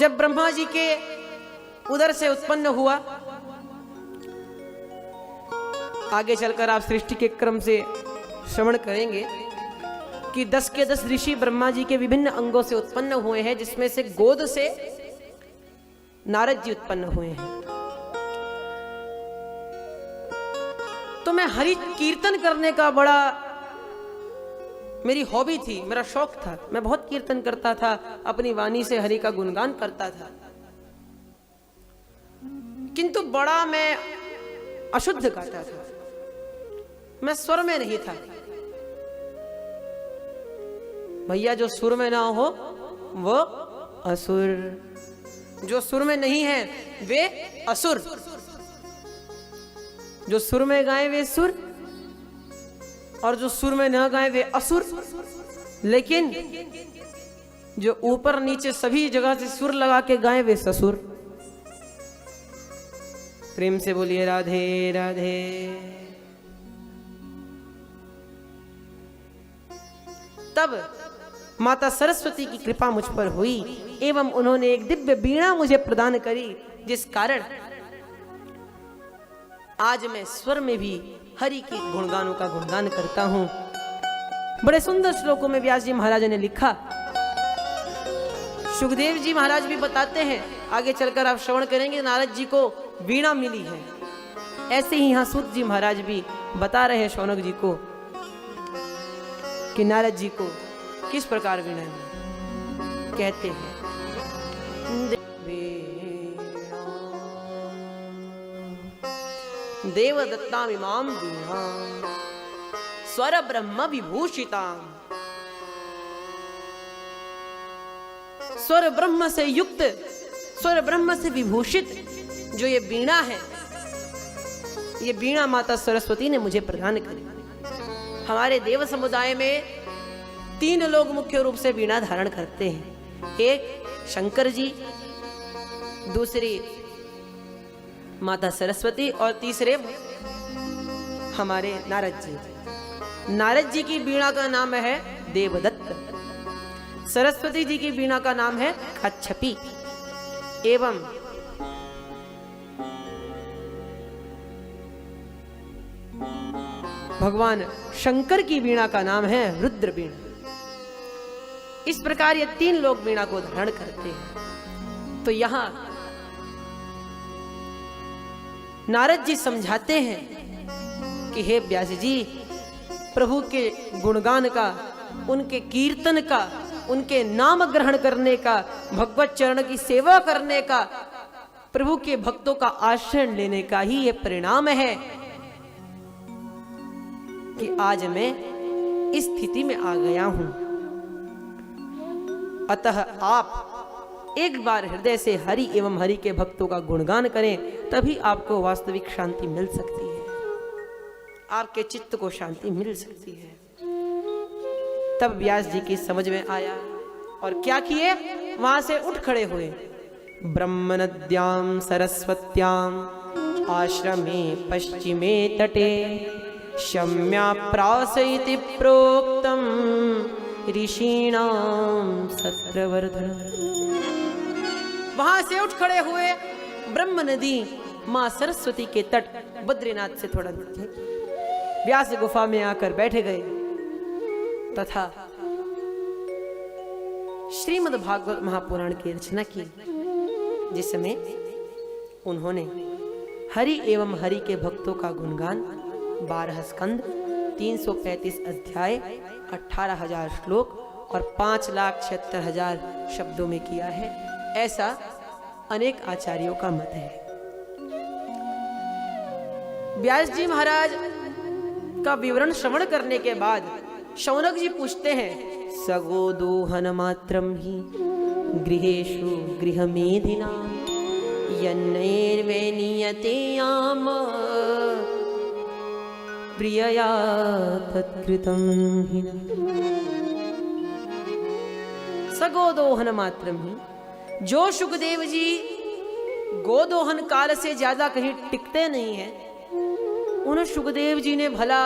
जब ब्रह्मा जी के उदर से उत्पन्न हुआ, आगे चलकर आप सृष्टि के क्रम से श्रवण करेंगे कि 10 के 10 ऋषि ब्रह्मा जी के विभिन्न अंगों से उत्पन्न हुए हैं, जिसमें से गोद से नारद जी उत्पन्न हुए हैं। तो मैं हरि कीर्तन करने का बड़ा मेरी हॉबी थी, मेरा शौक था। मैं बहुत कीर्तन करता था, अपनी वाणी से हरि का गुणगान करता था, किंतु बड़ा मैं अशुद्ध गाता था, मैं स्वर में नहीं था। भैया जो सुर में ना हो वो असुर, जो सुर में नहीं है वे असुर, जो सुर में गाए वे सुर और जो सुर में न गाए वे असुर। लेकिन जो ऊपर नीचे सभी जगह से सुर लगा के गाए वे ससुर। प्रेम से बोलिए राधे राधे। तब माता सरस्वती की कृपा मुझ पर हुई एवं उन्होंने एक दिव्य वीणा मुझे प्रदान करी, जिस कारण आज मैं स्वर में भी हरि के गुणगानों का गुणगान करता हूं। बड़े सुंदर श्लोकों में व्यास जी महाराज ने लिखा, सुखदेव जी महाराज भी बताते हैं, आगे चलकर आप श्रवण करेंगे, नारद जी को वीणा मिली है। ऐसे ही यहां सूत जी महाराज भी बता रहे हैं शौनक जी को कि नारद जी को किस प्रकार वीणा मिली। कहते हैं देवदत्तामिमां वीणां स्वर ब्रह्म विभूषितां। स्वर ब्रह्म से युक्त, स्वर ब्रह्म से विभूषित जो ये वीणा है, ये वीणा माता सरस्वती ने मुझे प्रदान करी। हमारे देव समुदाय में 3 लोग मुख्य रूप से वीणा धारण करते हैं। एक शंकर जी, दूसरी माता सरस्वती और तीसरे हमारे नारद जी। नारद जी की वीणा का नाम है देवदत्त, सरस्वती जी की वीणा का नाम है कच्छपी, एवं भगवान शंकर की वीणा का नाम है रुद्र वीणा। इस प्रकार ये 3 लोग वीणा को धारण करते हैं। तो यहां नारद जी समझाते हैं कि हे व्यास जी, प्रभु के गुणगान का, उनके कीर्तन का, उनके नाम ग्रहण करने का, भगवत चरण की सेवा करने का, प्रभु के भक्तों का आश्रय लेने का ही ये परिणाम है कि आज मैं इस स्थिति में आ गया हूं। अतः आप एक बार हृदय से हरि एवं हरि के भक्तों का गुणगान करें, तभी आपको वास्तविक शांति मिल सकती है, आपके चित्त को शांति मिल सकती है। तब व्यास जी की समझ में आया और क्या किए, वहां से उठ खड़े हुए। ब्रह्म नद्यां सरस्वत्यां आश्रमे पश्चिमे तटे शम्या प्रास इति प्रोक्तम ऋषीणां सत्रवर्धन। वहां से उठ खड़े हुए, ब्रह्म नदी मां सरस्वती के तट बद्रीनाथ से थोड़ा नीचे व्यास गुफा में आकर बैठे गए तथा श्रीमद् भागवत महापुराण की रचना की, जिसमें उन्होंने हरि एवं हरि के भक्तों का गुणगान 12 स्कंद, 335 अध्याय, 18,000 श्लोक और 5,76,000 शब्दों में किया है। ऐसा अनेक आचार्यों का मत है। व्यास जी महाराज का विवरण श्रवण करने के बाद शौनक जी पूछते हैं, सगोदोहन मात्रम ही गृहेषु गृहमेधिना यन्नैर्वेनीयते याम प्रियया तत्कृतं हि। सगोदोहन मात्रम ही, जो सुखदेव जी गोदोहन काल से ज्यादा कहीं टिकते नहीं हैं, उन सुखदेव जी ने भला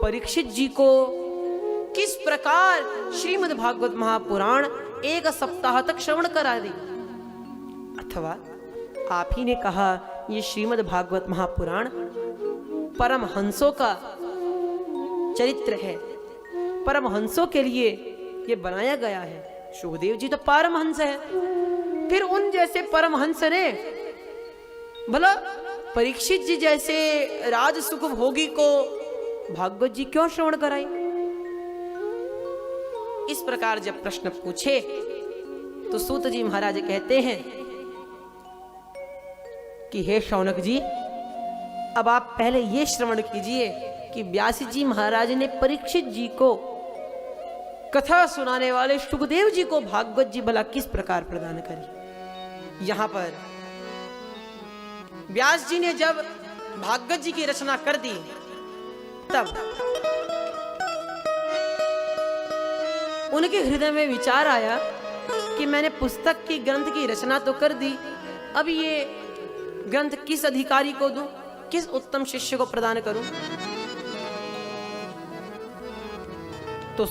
परीक्षित जी को किस प्रकार श्रीमद् भागवत महापुराण 1 सप्ताह तक श्रवण करा दी। अथवा आप ही ने कहा ये श्रीमद् भागवत महापुराण परमहंसों का चरित्र है, परमहंसों के लिए ये बनाया गया है। शुकदेव जी तो परमहंस है, फिर उन जैसे परमहंस ने भला परीक्षित जी जैसे राज सुख भोगी को भागवत जी क्यों श्रवण कराई? इस प्रकार जब प्रश्न पूछे तो सूत जी महाराज कहते हैं कि हे शौनक जी, अब आप पहले ये श्रवण कीजिए कि व्यास जी महाराज ने परीक्षित जी को कथा सुनाने वाले शुकदेव जी को भागवत जी भला किस प्रकार प्रदान करी। यहां पर व्यास जी ने जब भागवत जी की रचना कर दी, तब उनके हृदय में विचार आया कि मैंने पुस्तक की ग्रंथ की रचना तो कर दी, अब ये ग्रंथ किस अधिकारी को दूं, किस उत्तम शिष्य को प्रदान करूं? तो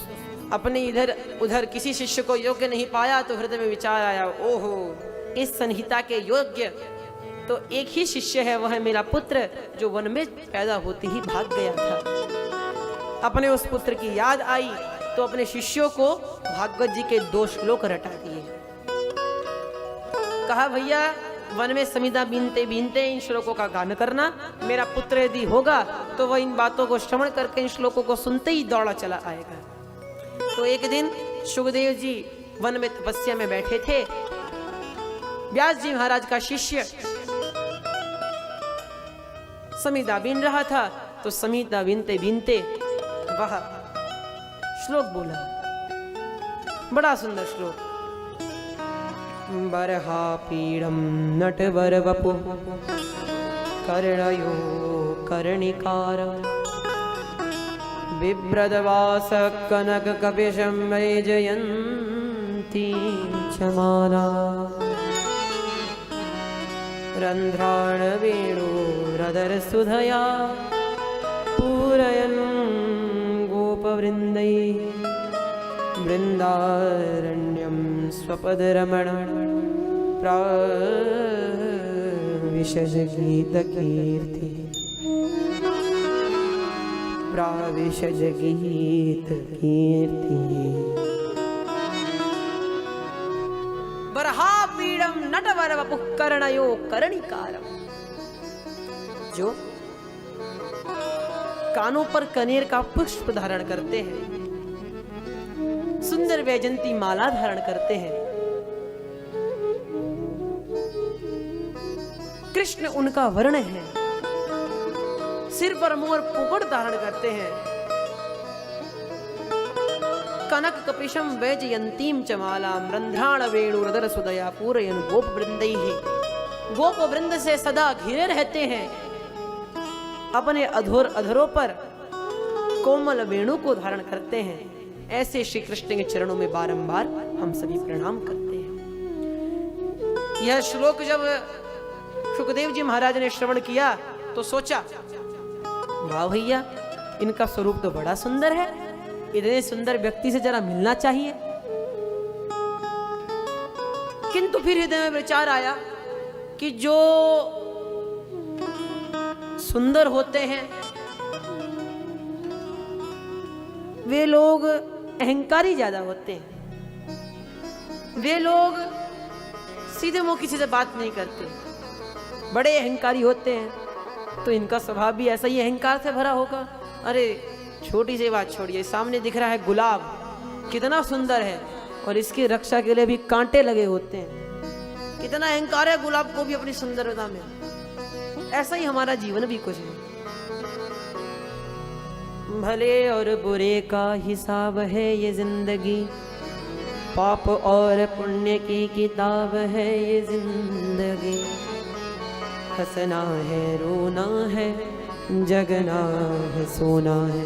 अपने इधर उधर किसी शिष्य को योग्य नहीं पाया, तो हृदय में विचार आया, ओहो, इस संहिता के योग्य तो एक ही शिष्य है, वह है मेरा पुत्र जो वन में पैदा होते ही भाग गया था। अपने उस पुत्र की याद आई तो अपने शिष्यों को भागवत जी के 2 श्लोक रटा दिए। कहा भैया वन में समिधा बीनते बीनते इन श्लोकों का गान करना, मेरा पुत्र यदि होगा तो वह इन बातों को श्रवण करके इन श्लोकों को सुनते ही दौड़ा चला आएगा। तो एक दिन शुकदेव जी वन में तपस्या में बैठे थे, व्यास जी महाराज का शिष्य समिधा बीन रहा था, तो समिधा बीनते बीनते वह श्लोक बोला, बड़ा सुंदर श्लोक। बरहा पीड़म नटवर वपु कर्णयो कर्णिकार बिभ्रदवास कनक कपिशं वैजयन्ती चमाना रंध्राण वेणुरदर सुधया पूरयन् गोपवृन्दै वृन्दारण्यं स्वपदरमण प्राविशज गीतकीर्ति प्राविशज गीतकीर्ति। बरहा पीड़म नटवर वपुः कर्णयो कर्णिकारम। जो कानों पर कनेर का पुष्प धारण करते हैं, सुंदर वैजंती माला धारण करते हैं, कृष्ण उनका वर्ण है, सिर पर मोर मुकुट धारण करते हैं, कनक कपिशम वैजयंतीम चमालाम रंध्राण वेणुरदर सुदया पूरयन् गोप वृंदैः। गोप वृंद से सदा घिरे रहते हैं, अपने अधरों पर कोमल वेणु को धारण करते हैं। ऐसे श्री कृष्ण के चरणों में बारंबार हम सभी प्रणाम करते हैं। यह श्लोक जब शुकदेव जी महाराज ने श्रवण किया तो सोचा, वाह भैया, इनका स्वरूप तो बड़ा सुंदर है, इतने सुंदर व्यक्ति से जरा मिलना चाहिए। किंतु फिर हृदय में विचार आया कि जो सुंदर होते हैं वे लोग अहंकारी ज्यादा होते हैं, वे लोग सीधे मुंह किसी से बात नहीं करते, बड़े अहंकारी होते हैं। तो इनका स्वभाव भी ऐसा ही अहंकार से भरा होगा। अरे छोटी सी बात छोड़िए, सामने दिख रहा है गुलाब, कितना सुंदर है, और इसकी रक्षा के लिए भी कांटे लगे होते हैं। कितना अहंकार है गुलाब को भी अपनी सुंदरता में। ऐसा ही हमारा जीवन भी कुछ है। भले और बुरे का हिसाब है ये जिंदगी, पाप और पुण्य की किताब है ये जिंदगी। हंसना है रोना है, जगना है सोना है,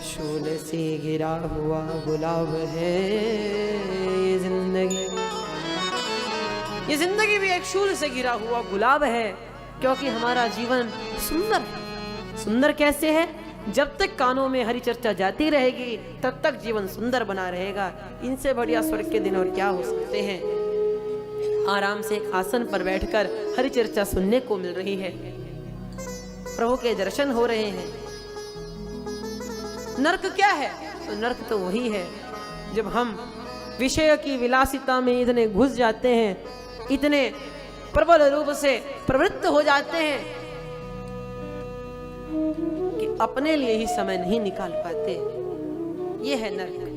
शूल से गिरा हुआ गुलाब है ये जिंदगी। ये जिंदगी भी एक शूल से गिरा हुआ गुलाब है, क्योंकि हमारा जीवन सुंदर है। सुंदर कैसे है? जब तक कानों में हरि चर्चा जाती रहेगी तब तक जीवन सुंदर बना रहेगा। इनसे बढ़िया स्वर्ग के दिन और क्या हो सकते हैं। आराम से एक आसन पर बैठकर हरि चर्चा सुनने को मिल रही है, प्रभु के दर्शन हो रहे हैं। नरक क्या है? तो नरक तो वही है जब हम विषय की विलासिता में इतने घुस जाते हैं, इतने प्रबल रूप से प्रवृत्त हो जाते हैं कि अपने लिए ही समय नहीं निकाल पाते। ये है नरक।